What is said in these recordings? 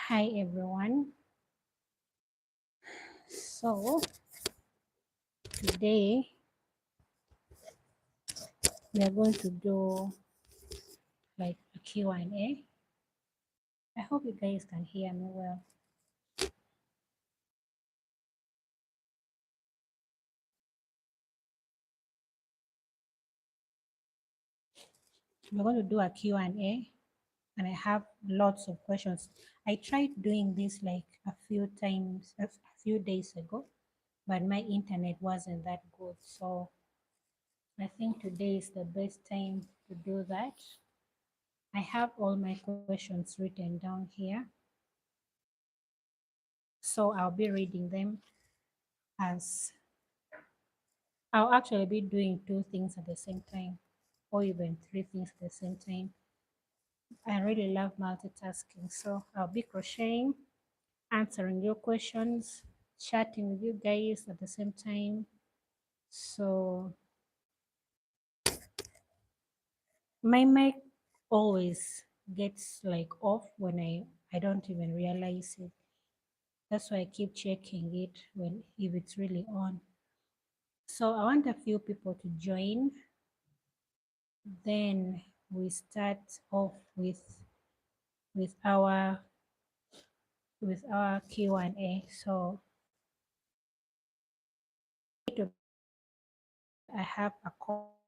Hi everyone. So today we are going to do like a Q&A. I hope you guys can hear me well. We're going to do a Q&A and I have lots of questions. I tried doing this like a few times, a few days ago, but my internet wasn't that good. So I think today is the best time to do that. I have all my questions written down here. So I'll be reading them as I'll actually be doing two things at the same time, or even three things at the same time. I really love multitasking. So I'll be crocheting, answering your questions, chatting with you guys at the same time. So my mic always gets like off when I don't even realize it. That's why I keep checking it when if it's really on. So I want a few people to join. Then we start off with our Q&A. So I have a call.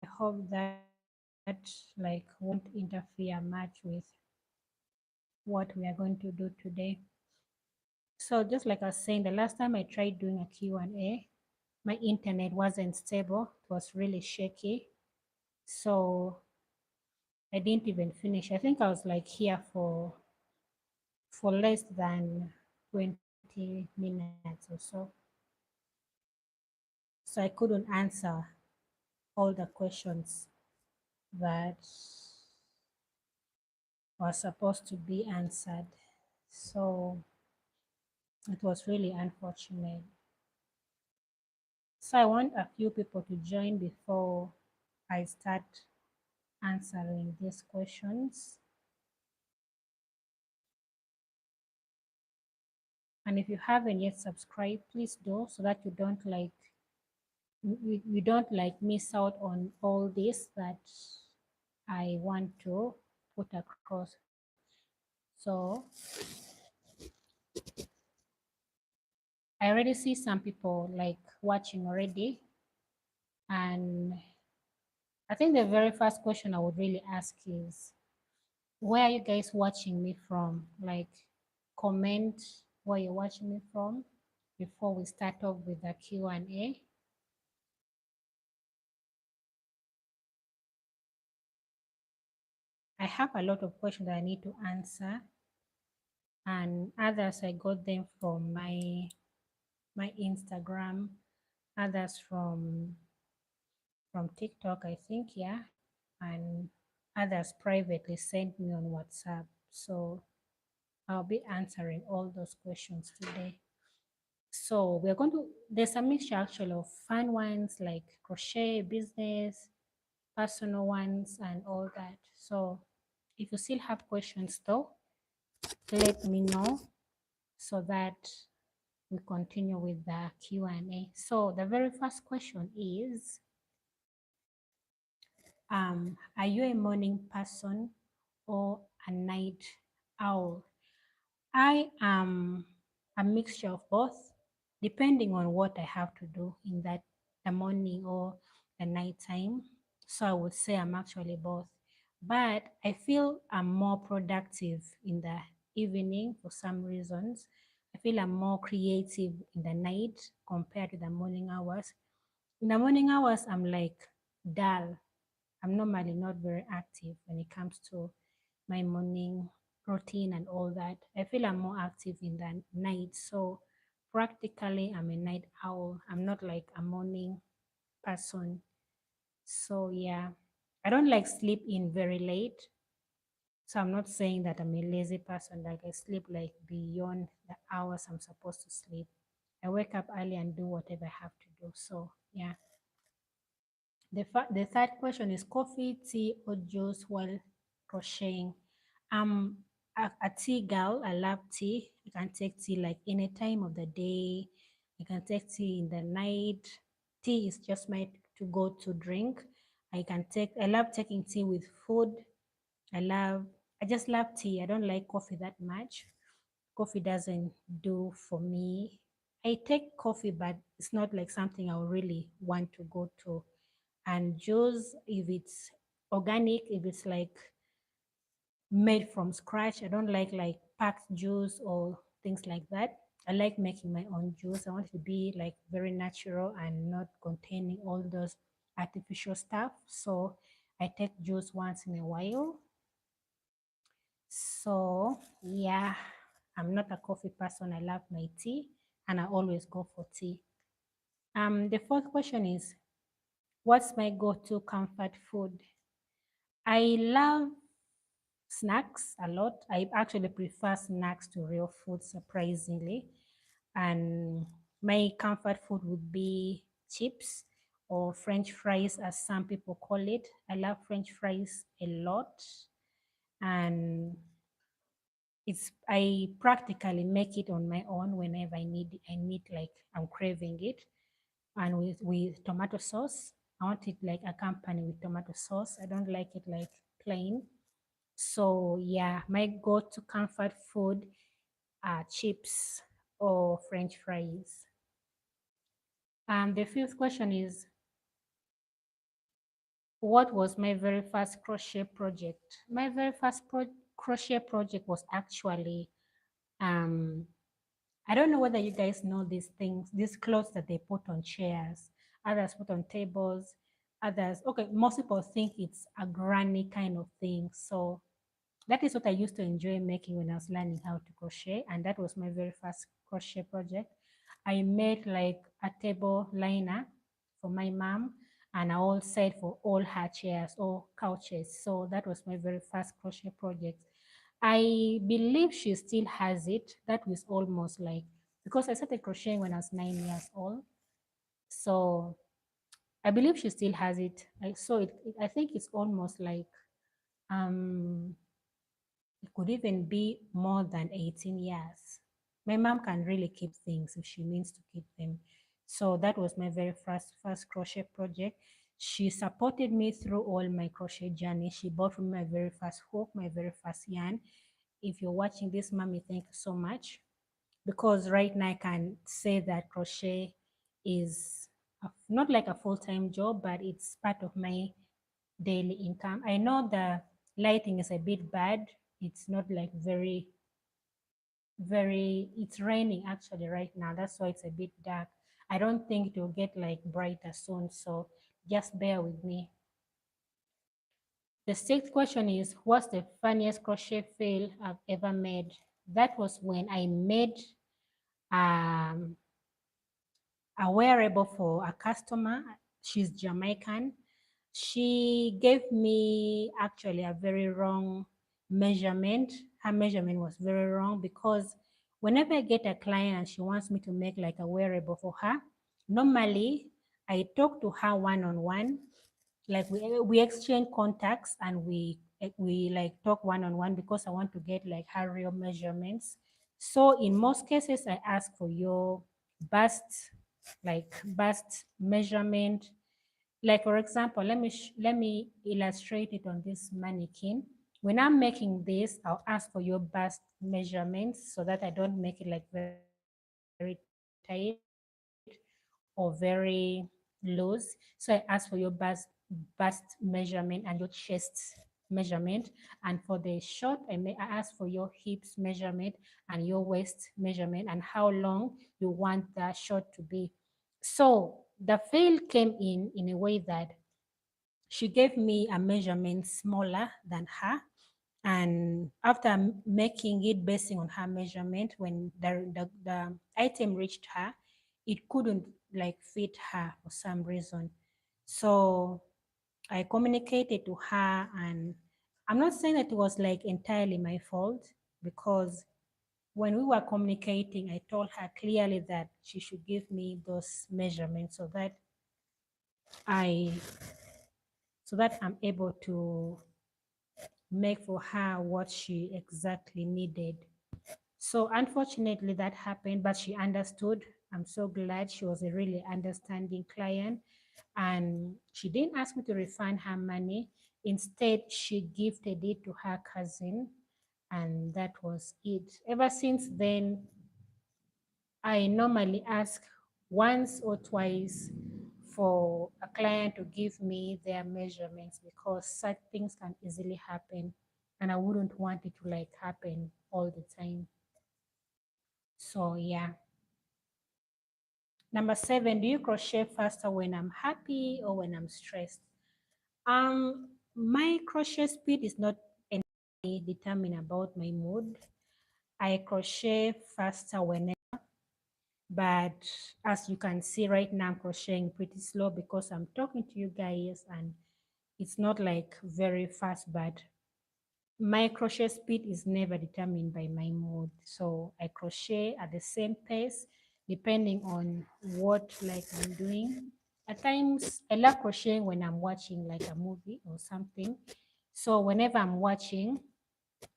I hope that like won't interfere much with what we are going to do today. So just like I was saying, the last time I tried doing a Q&A, my internet wasn't stable. It was really shaky. So I didn't even finish. I think I was like here for less than 20 minutes or so. So I couldn't answer all the questions that was supposed to be answered. So it was really unfortunate. So I want a few people to join before I start answering these questions. And if you haven't yet subscribed, please do so that you don't like miss out on all this that I want to put across. So I already see some people like watching already. And I think the very first question I would really ask is, where are you guys watching me from? Like, comment where you're watching me from before we start off with the Q&A. I have a lot of questions that I need to answer, and others I got them from my Instagram, others from TikTok, I think, yeah, and others privately sent me on WhatsApp. So I'll be answering all those questions today. So we're going to, there's a mixture actually of fun ones like crochet, business, personal ones, and all that. So if you still have questions though, let me know so that we continue with the Q&A. So the very first question is, are you a morning person or a night owl? I am a mixture of both, depending on what I have to do in that the morning or the night time. So I would say I'm actually both. But I feel I'm more productive in the evening for some reasons. I feel I'm more creative in the night compared to the morning hours. In the morning hours, I'm like dull. I'm normally not very active when it comes to my morning routine and all that. I feel I'm more active in the night. So practically, I'm a night owl. I'm not like a morning person. So yeah, I don't like sleep in very late. So I'm not saying that I'm a lazy person, like I sleep like beyond the hours I'm supposed to sleep. I wake up early and do whatever I have to do. So yeah. The third question is coffee, tea, or juice while crocheting. Um, a tea girl. I love tea. I can take tea like any time of the day. I can take tea in the night. Tea is just my to go to drink. I love taking tea with food. I love, I just love tea. I don't like coffee that much. Coffee doesn't do for me. I take coffee, but it's not like something I would really want to go to. And juice, if it's organic, if it's like made from scratch, I don't like packed juice or things like that. I like making my own juice. I want it to be like very natural and not containing all those artificial stuff. So I take juice once in a while. So yeah, I'm not a coffee person. I love my tea and I always go for tea. The fourth question is, what's my go-to comfort food? I love snacks a lot. I actually prefer snacks to real food, surprisingly. And my comfort food would be chips or French fries, as some people call it. I love French fries a lot. And I practically make it on my own whenever I need like I'm craving it. And with tomato sauce. I want it like accompanied with tomato sauce. I don't like it like plain. So yeah, my go-to comfort food are chips or French fries. The fifth question is, what was my very first crochet project? My very first crochet project was actually, um, I don't know whether you guys know these things, these clothes that they put on chairs, others put on tables, others, okay, most people think it's a granny kind of thing. So that is what I used to enjoy making when I was learning how to crochet, and that was my very first crochet project. I made like a table liner for my mom, and I all set for all her chairs or couches. So that was my very first crochet project. I believe she still has it. That was almost like, because I started crocheting when I was 9 years old. So I believe she still has it. I saw it. I think it's almost like um it could even be more than 18 years. My mom can really keep things if she means to keep them. So that was my very first crochet project. She supported me through all my crochet journey. She bought me my very first hook, my very first yarn. If you're watching this, mommy, thank you so much. Because right now I can say that crochet is not like a full-time job, but it's part of my daily income. I know the lighting is a bit bad. It's not like it's raining actually right now. That's why it's a bit dark. I don't think it will get like brighter soon. So just bear with me. The sixth question is, what's the funniest crochet fail I've ever made? That was when I made um, a wearable for a customer. She's Jamaican. She gave me actually a very wrong measurement. Her measurement was very wrong because whenever I get a client and she wants me to make like a wearable for her, normally I talk to her one on one, like we exchange contacts and we like talk one on one because I want to get like her real measurements. So in most cases, I ask for your bust, like bust measurement. Like for example, let me illustrate it on this mannequin. When I'm making this, I'll ask for your bust measurements so that I don't make it like very tight or very loose. So I ask for your bust measurement and your chest measurement. And for the short, I ask for your hips measurement and your waist measurement and how long you want the short to be. So the fail came in a way that she gave me a measurement smaller than her. And after making it basing on her measurement, when the item reached her, it couldn't like fit her for some reason. So I communicated to her, and I'm not saying that it was like entirely my fault, because when we were communicating, I told her clearly that she should give me those measurements I so that I'm able make for her what she exactly needed. So unfortunately that happened, but she understood. I'm so glad. She was a really understanding client, and she didn't ask me to refund her money. Instead, she gifted it to her cousin, and that was it. Ever since then, I normally ask once or twice for a client to give me their measurements, because such things can easily happen, and I wouldn't want it to like happen all the time. So yeah. Number 7, do you crochet faster when I'm happy or when I'm stressed? My crochet speed is not any determined about my mood. I crochet faster whenever, but as you can see right now, I'm crocheting pretty slow because I'm talking to you guys, and it's not like very fast, but my crochet speed is never determined by my mood. So I crochet at the same pace depending on what like I'm doing. At times I love crocheting when I'm watching like a movie or something. So whenever I'm watching,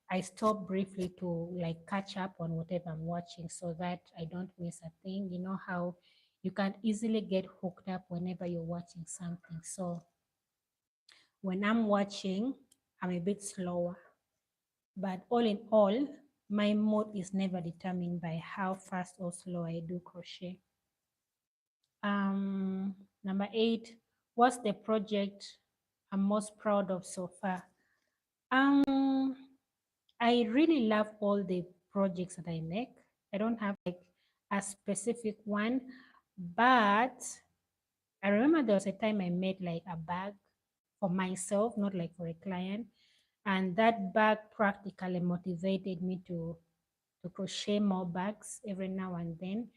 I stop briefly to like catch up on whatever I'm watching so that I don't miss a thing. You know how you can easily get hooked up whenever you're watching something. So when I'm watching, I'm a bit slower. But all in all, my mood is never determined by how fast or slow I do crochet. Um, Number 8, what's the project I'm most proud of so far? Um, I really love all the projects that I make. I don't have like a specific one, but I remember there was a time I made like a bag for myself, not like for a client. And that bag practically motivated me to crochet more bags every now and then.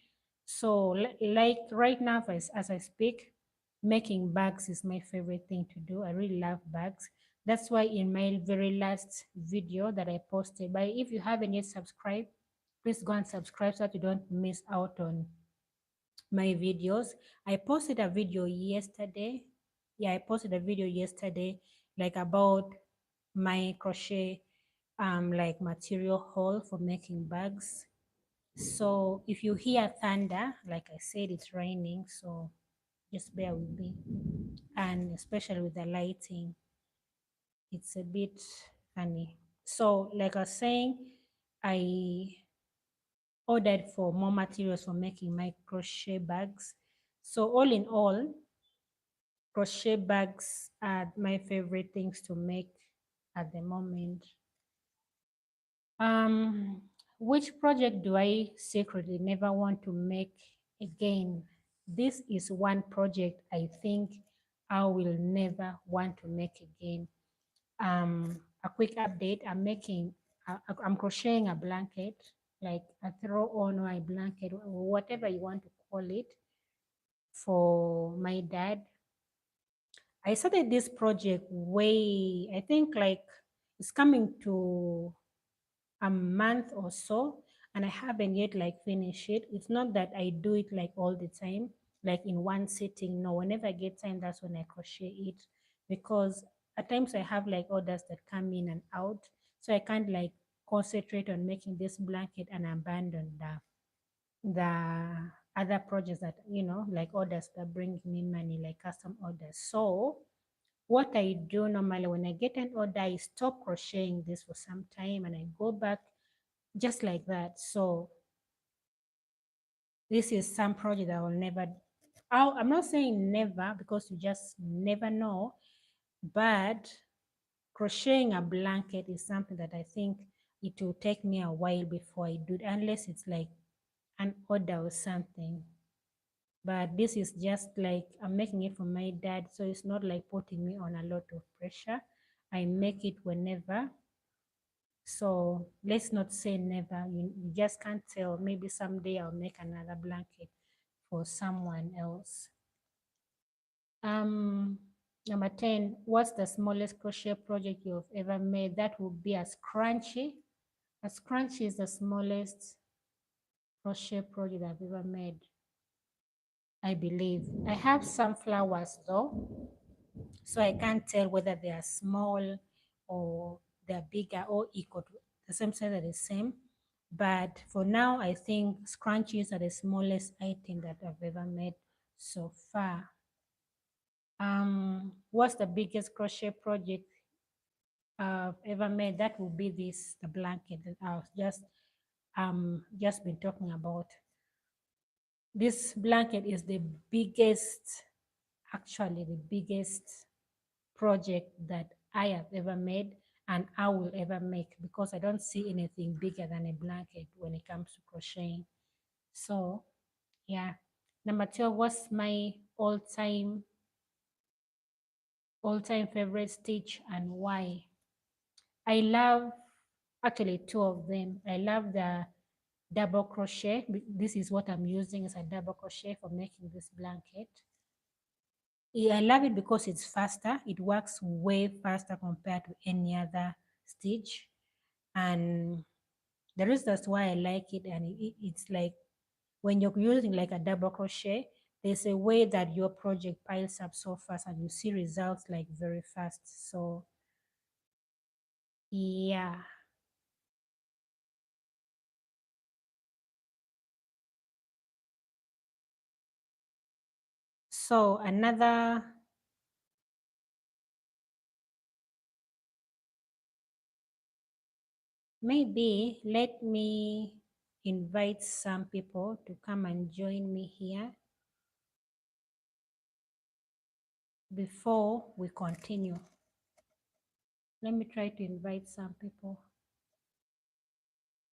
So like right now, as I speak, making bags is my favorite thing to do. I really love bags. That's why in my very last video that I posted, but if you haven't yet subscribed, please go and subscribe so that you don't miss out on my videos. I posted a video yesterday. Yeah, I posted a video yesterday like about my crochet like material haul for making bags. So if you hear thunder, like I said, it's raining, so just bear with me. And especially with the lighting, it's a bit funny. So like I was saying, I ordered for more materials for making my crochet bags. So all in all, crochet bags are my favorite things to make at the moment. Um, which project do I secretly never want to make again? This is one project I think I will never want to make again. A quick update, I'm crocheting a blanket, like a throw-on or a blanket, or whatever you want to call it, for my dad. I started this project way, I think like it's coming to a month or so, and I haven't yet like finished it. It's not that I do it like all the time, like in one sitting. No, whenever I get time, that's when I crochet it, because at times I have like orders that come in and out, so I can't like concentrate on making this blanket and abandon the other projects that like orders that bring me money, like custom orders. So what I do normally when I get an order, I stop crocheting this for some time and I go back just like that. So this is some project I will never, I'm not saying never because you just never know, but crocheting a blanket is something that I think it will take me a while before I do it, unless it's like an order or something. But this is just like I'm making it for my dad, so it's not like putting me on a lot of pressure. I make it whenever. So let's not say never. You just can't tell. Maybe someday I'll make another blanket for someone else. Um, Number 10, what's the smallest crochet project you've ever made? That would be a scrunchie. A scrunchie is the smallest crochet project I've ever made, I believe. I have some flowers though, so I can't tell whether they are small or they're bigger or equal to the same size are the same. But for now, I think scrunchies are the smallest item that I've ever made so far. What's the biggest crochet project I've ever made? That would be the blanket that I've just been talking about. This blanket is the biggest, actually the biggest project that I have ever made and I will ever make, because I don't see anything bigger than a blanket when it comes to crocheting. So yeah. Number 12, what's my all-time favorite stitch and why? I love actually two of them. I love the double crochet. This is what I'm using as a double crochet for making this blanket. Yeah, I love it because it's faster. It works way faster compared to any other stitch. And the reason that's why I like it, and it's like when you're using like a double crochet, there's a way that your project piles up so fast and you see results like very fast. So yeah. So another, maybe let me invite some people to come and join me here before we continue. Let me try to invite some people.